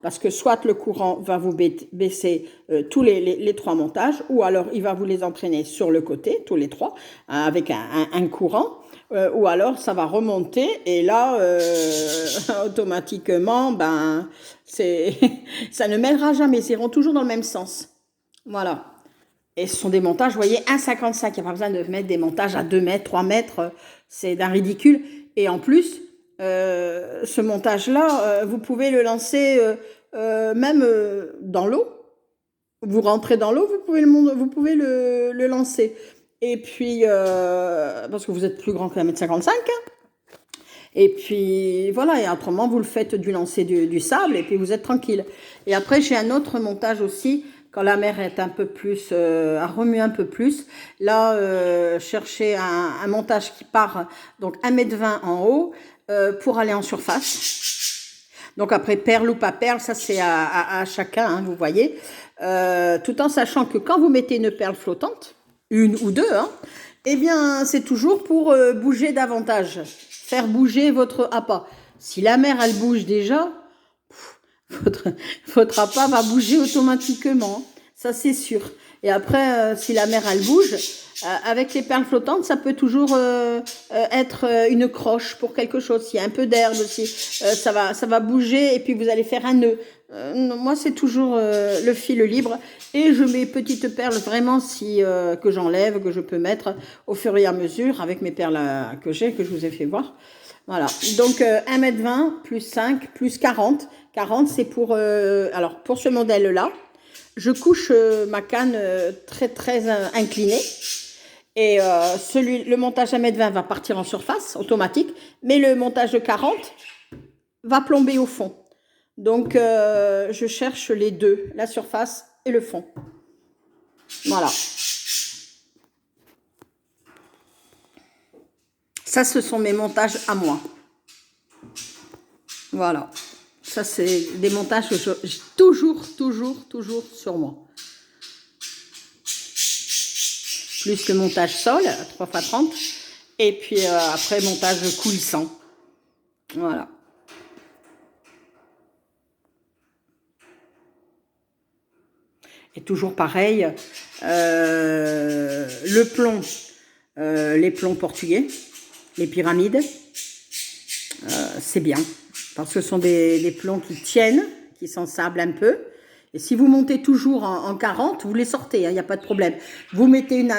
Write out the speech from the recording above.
Parce que soit le courant va vous baisser tous les trois montages, ou alors il va vous les entraîner sur le côté, tous les trois, avec un courant, ou alors ça va remonter, et là, automatiquement, ben, ça ne mènera jamais, ils iront toujours dans le même sens. Voilà. Et ce sont des montages, vous voyez, 1,55. Il n'y a pas besoin de mettre des montages à 2 mètres, 3 mètres. C'est d'un ridicule. Et en plus, ce montage-là, vous pouvez le lancer même dans l'eau. Vous rentrez dans l'eau, vous pouvez le lancer. Et puis, parce que vous êtes plus grand que 1,55 m. Et puis, voilà. Et autrement, vous le faites du lancer du sable. Et puis, vous êtes tranquille. Et après, j'ai un autre montage aussi. Quand la mer est un peu plus, a remué un peu plus, là, chercher un montage qui part donc 1,20 m en haut pour aller en surface. Donc après, perle ou pas perle, ça c'est à chacun, hein, vous voyez. Tout en sachant que quand vous mettez une perle flottante, une ou deux, hein, eh bien c'est toujours pour bouger davantage, faire bouger votre appât. Si la mer elle bouge déjà, votre appât va bouger automatiquement, ça c'est sûr. Et après, si la mer elle bouge, avec les perles flottantes, ça peut toujours être une croche pour quelque chose. S'il y a un peu d'herbe, si, ça va bouger et puis vous allez faire un nœud. Moi, c'est toujours le fil libre et je mets petites perles vraiment que j'enlève, que je peux mettre au fur et à mesure avec mes perles que j'ai, que je vous ai fait voir. Voilà, donc 1,20 m plus 5 plus 40. 40, c'est pour, alors pour ce modèle-là, je couche ma canne très inclinée. Et le montage 1,20 m va partir en surface, automatique, mais le montage de 40 va plomber au fond. Donc, je cherche les deux, la surface et le fond. Voilà. Ça, ce sont mes montages à moi. Voilà. Ça, c'est des montages que j'ai toujours sur moi. Plus le montage sol, 3x30. Et puis après, montage coulissant. Voilà. Et toujours pareil, le plomb, les plombs portugais, les pyramides, c'est bien. Parce que ce sont des plombs qui tiennent, qui s'ensablent un peu. Et si vous montez toujours en 40, vous les sortez, il n'y a pas de problème. Vous mettez une